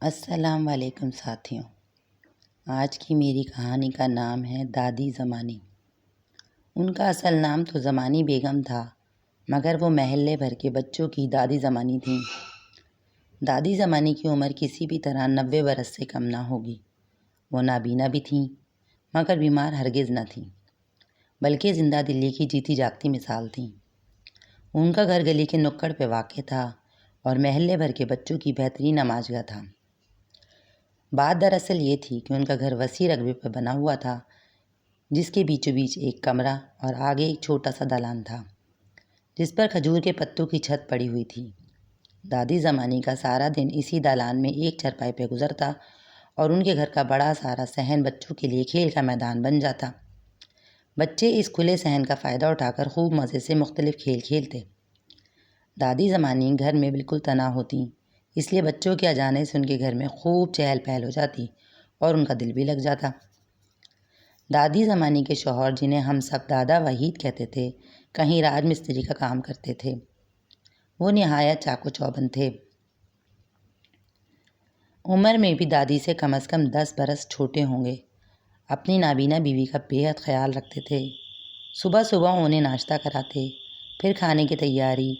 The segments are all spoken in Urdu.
السلام علیکم ساتھیوں، آج کی میری کہانی کا نام ہے دادی زمانی۔ ان کا اصل نام تو زمانی بیگم تھا، مگر وہ محلے بھر کے بچوں کی دادی زمانی تھیں۔ دادی زمانی کی عمر کسی بھی طرح 90 برس سے کم نہ ہوگی۔ وہ نابینا بھی تھیں، مگر بیمار ہرگز نہ تھیں، بلکہ زندہ دلی کی جیتی جاگتی مثال تھیں۔ ان کا گھر گلی کے نکڑ پہ واقع تھا اور محلے بھر کے بچوں کی بہترین نمائش گاہ تھا۔ بات دراصل یہ تھی کہ ان کا گھر وسیع رقبے پر بنا ہوا تھا، جس کے بیچوں بیچ ایک کمرہ اور آگے ایک چھوٹا سا دالان تھا، جس پر کھجور کے پتوں کی چھت پڑی ہوئی تھی۔ دادی زمانی کا سارا دن اسی دالان میں ایک چرپائی پہ گزرتا اور ان کے گھر کا بڑا سارا صحن بچوں کے لیے کھیل کا میدان بن جاتا۔ بچے اس کھلے صحن کا فائدہ اٹھا کر خوب مزے سے مختلف کھیل کھیلتے۔ دادی زمانی گھر میں بالکل تنہا ہوتی، اس لیے بچوں کے آ جانے سے ان کے گھر میں خوب چہل پہل ہو جاتی اور ان کا دل بھی لگ جاتا۔ دادی زمانی کے شوہر، جنہیں ہم سب دادا وحید کہتے تھے، کہیں راج مستری کا کام کرتے تھے۔ وہ نہایت چاق و چوبند تھے۔ عمر میں بھی دادی سے کم از کم 10 برس چھوٹے ہوں گے۔ اپنی نابینا بیوی کا بے حد خیال رکھتے تھے۔ صبح صبح انہیں ناشتہ کراتے، پھر کھانے کی تیاری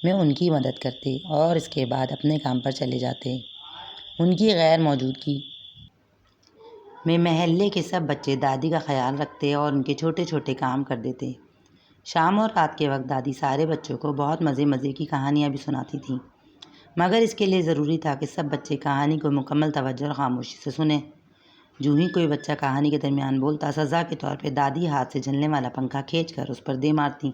میں ان کی مدد کرتے اور اس کے بعد اپنے کام پر چلے جاتے۔ ان کی غیر موجودگی میں محلے کے سب بچے دادی کا خیال رکھتے اور ان کے چھوٹے چھوٹے کام کر دیتے۔ شام اور رات کے وقت دادی سارے بچوں کو بہت مزے کی کہانیاں بھی سناتی تھیں، مگر اس کے لیے ضروری تھا کہ سب بچے کہانی کو مکمل توجہ اور خاموشی سے سنیں۔ جو ہی کوئی بچہ کہانی کے درمیان بولتا، سزا کے طور پہ دادی ہاتھ سے جلنے والا پنکھا کھینچ کر اس پر دے مارتی،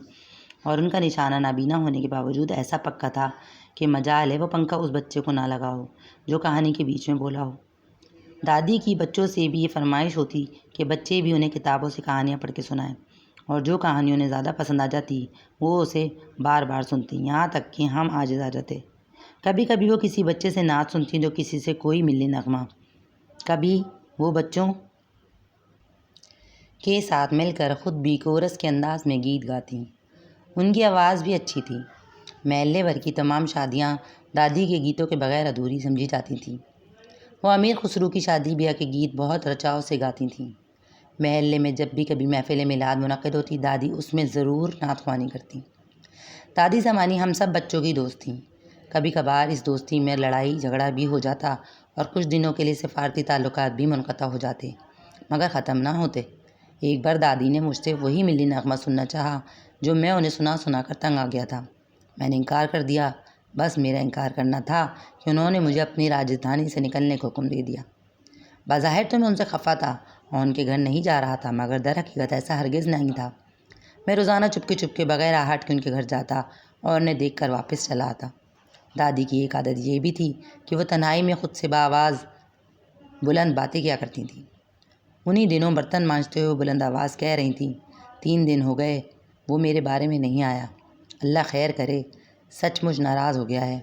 اور ان کا نشانہ نابینا ہونے کے باوجود ایسا پکا تھا کہ مجال ہے وہ پنکھا اس بچے کو نہ لگا ہو جو کہانی کے بیچ میں بولا ہو۔ دادی کی بچوں سے بھی یہ فرمائش ہوتی کہ بچے بھی انہیں کتابوں سے کہانیاں پڑھ کے سنائیں، اور جو کہانی انہیں زیادہ پسند آ جاتی وہ اسے بار بار سنتی، یہاں تک کہ ہم عاجز آ جاتے۔ کبھی کبھی وہ کسی بچے سے نعت سنتی جو کسی سے کوئی ملی نغمہ، کبھی وہ بچوں کے ساتھ مل کر خود بھی کورس کے انداز میں گیت گاتی۔ ان کی آواز بھی اچھی تھی۔ محلے بھر کی تمام شادیاں دادی کے گیتوں کے بغیر ادھوری سمجھی جاتی تھیں۔ وہ امیر خسرو کی شادی بیاہ کے گیت بہت رچاؤ سے گاتی تھیں۔ محلے میں جب بھی کبھی محفل میلاد منعقد ہوتی، دادی اس میں ضرور نعت خوانی کرتی۔ دادی زمانی ہم سب بچوں کی دوست تھیں۔ کبھی کبھار اس دوستی میں لڑائی جھگڑا بھی ہو جاتا اور کچھ دنوں کے لیے سفارتی تعلقات بھی منقطع ہو جاتے، مگر ختم نہ ہوتے۔ ایک بار دادی نے مجھ سے وہی ملی نغمہ سننا چاہا جو میں انہیں سنا سنا کر تنگ آ گیا تھا۔ میں نے انکار کر دیا۔ بس میرا انکار کرنا تھا کہ انہوں نے مجھے اپنی راجدھانی سے نکلنے کا حکم دے دیا۔ بظاہر تو میں ان سے خفا تھا اور ان کے گھر نہیں جا رہا تھا، مگر در حقیقت ایسا ہرگز نہیں تھا۔ میں روزانہ چپکے بغیر آہٹ کے ان کے گھر جاتا اور انہیں دیکھ کر واپس چلا آتا۔ دادی کی ایک عادت یہ بھی تھی کہ وہ تنہائی میں خود سے بآواز بلند باتیں کیا کرتی تھیں۔ انہی دنوں برتن مانجتے ہوئے بلند آواز کہہ رہی تھیں، 3 دن ہو گئے وہ میرے بارے میں نہیں آیا، اللہ خیر کرے، سچ مچ ناراض ہو گیا ہے۔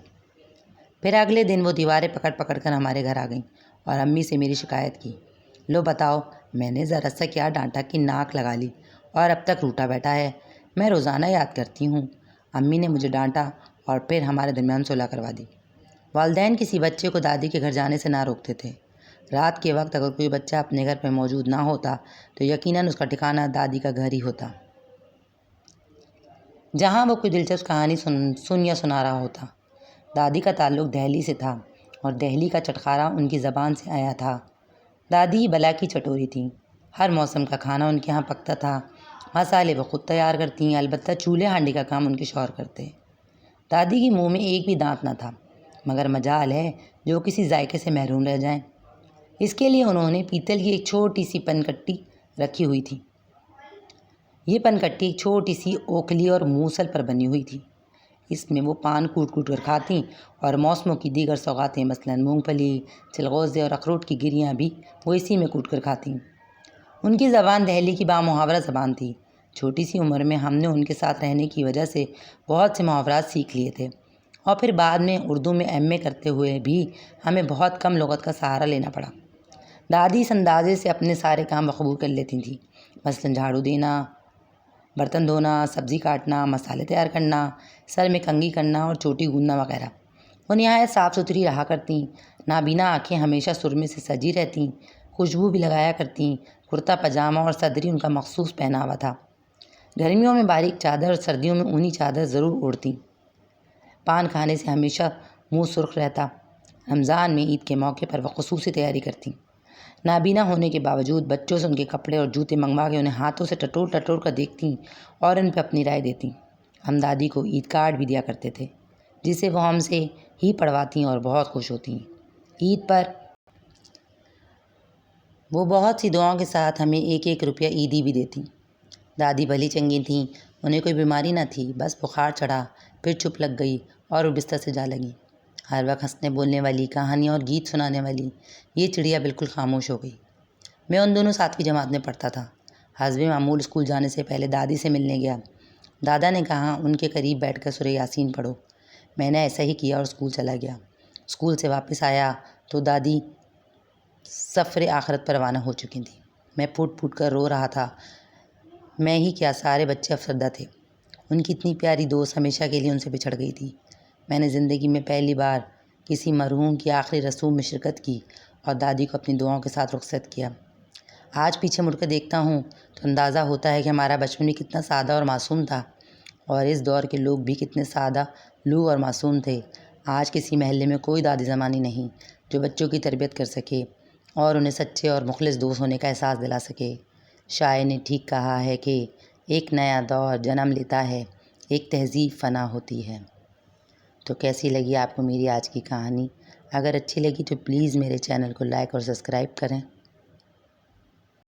پھر اگلے دن وہ دیواریں پکڑ کر ہمارے گھر آ گئیں اور امی سے میری شکایت کی۔ لو بتاؤ، میں نے ذرا سا کیا ڈانٹا کہ ناک لگا لی اور اب تک روٹا بیٹھا ہے۔ میں روزانہ یاد کرتی ہوں، امی نے مجھے ڈانٹا اور پھر ہمارے درمیان صلح کروا دی۔ والدین کسی بچے کو دادی کے گھر جانے سے نہ روکتے تھے۔ رات کے وقت اگر کوئی بچہ اپنے گھر پہ موجود نہ ہوتا تو یقیناً اس کا ٹھکانہ دادی کا گھر ہی ہوتا، جہاں وہ کوئی دلچسپ کہانی سن یا سنا رہا ہوتا۔ دادی کا تعلق دہلی سے تھا اور دہلی کا چٹخارا ان کی زبان سے آیا تھا۔ دادی بلا کی چٹوری تھیں۔ ہر موسم کا کھانا ان کے ہاں پکتا تھا۔ مسالے وہ خود تیار کرتی، البتہ چولہے ہانڈی کا کام ان کے شوہر کرتے۔ دادی کے منہ میں ایک بھی دانت نہ تھا، مگر مجال ہے جو کسی ذائقے سے محروم رہ جائیں۔ اس کے لیے انہوں نے پیتل کی ایک چھوٹی سی پن کٹی رکھی ہوئی تھی۔ یہ پن کٹی ایک چھوٹی سی اوکھلی اور موصل پر بنی ہوئی تھی۔ اس میں وہ پان کوٹ کر کھاتیں اور موسموں کی دیگر سوغاتیں مثلاً مونگ پھلی، چلغوزے اور اخروٹ کی گریاں بھی وہ اسی میں کوٹ کر کھاتیں۔ ان کی زبان دہلی کی بامحاورہ زبان تھی۔ چھوٹی سی عمر میں ہم نے ان کے ساتھ رہنے کی وجہ سے بہت سے محاورات سیکھ لیے تھے، اور پھر بعد میں اردو میں ایم اے کرتے ہوئے بھی ہمیں بہت کم لغت کا سہارا لینا پڑا۔ دادی اس اندازے سے اپنے سارے کام بخوبی کر لیتی تھیں، مثلاً جھاڑو دینا، برتن دھونا، سبزی کاٹنا، مسالے تیار کرنا، سر میں کنگھی کرنا اور چوٹی گوندنا وغیرہ۔ وہ نہایت صاف ستھری رہا کرتیں، نابینا آنکھیں ہمیشہ سرمے سے سجی رہتیں، خوشبو بھی لگایا کرتیں، کرتا پاجامہ اور صدری ان کا مخصوص پہناوا تھا۔ گرمیوں میں باریک چادر اور سردیوں میں اونی چادر ضرور اوڑھتیں۔ پان کھانے سے ہمیشہ منہ سرخ رہتا۔ رمضان میں عید کے موقع پر وہ خصوصی تیاری کرتیں۔ نابینا ہونے کے باوجود بچوں سے ان کے کپڑے اور جوتے منگوا کے انہیں ہاتھوں سے ٹٹول ٹٹول کر دیکھتیں اور ان پہ اپنی رائے دیتیں۔ ہم دادی کو عید کارڈ بھی دیا کرتے تھے، جسے وہ ہم سے ہی پڑھواتیں اور بہت خوش ہوتیں۔ عید پر وہ بہت سی دعاؤں کے ساتھ ہمیں 1 روپیہ عیدی بھی دیتیں۔ دادی بھلی چنگی تھیں، انہیں کوئی بیماری نہ تھی، بس بخار چڑھا، پھر چپ لگ گئی اور وہ بستر سے جا لگیں۔ ہر وقت ہنسنے بولنے والی، کہانیاں اور گیت سنانے والی یہ چڑیا بالکل خاموش ہو گئی۔ میں ان دونوں 7ویں جماعت میں پڑھتا تھا۔ حسب معمول اسکول جانے سے پہلے دادی سے ملنے گیا۔ دادا نے کہا ان کے قریب بیٹھ کر سورہ یاسین پڑھو۔ میں نے ایسا ہی کیا اور اسکول چلا گیا۔ اسکول سے واپس آیا تو دادی سفر آخرت پر روانہ ہو چکی تھیں۔ میں پھوٹ پھوٹ کر رو رہا تھا۔ میں ہی کیا، سارے بچے افسردہ تھے۔ ان کی اتنی پیاری دوست ہمیشہ کے لیے ان سے بچھڑ گئی تھی۔ میں نے زندگی میں پہلی بار کسی مرحوم کی آخری رسوم میں شرکت کی اور دادی کو اپنی دعاؤں کے ساتھ رخصت کیا۔ آج پیچھے مڑ کر دیکھتا ہوں تو اندازہ ہوتا ہے کہ ہمارا بچپن بھی کتنا سادہ اور معصوم تھا، اور اس دور کے لوگ بھی کتنے سادہ لوگ اور معصوم تھے۔ آج کسی محلے میں کوئی دادی زمانی نہیں جو بچوں کی تربیت کر سکے اور انہیں سچے اور مخلص دوست ہونے کا احساس دلا سکے۔ شاعر نے ٹھیک کہا ہے کہ ایک نیا دور جنم لیتا ہے، ایک تہذیب فنا ہوتی ہے۔ تو کیسی لگی آپ کو میری آج کی کہانی؟ اگر اچھی لگی تو پلیز میرے چینل کو لائک اور سبسکرائب کریں۔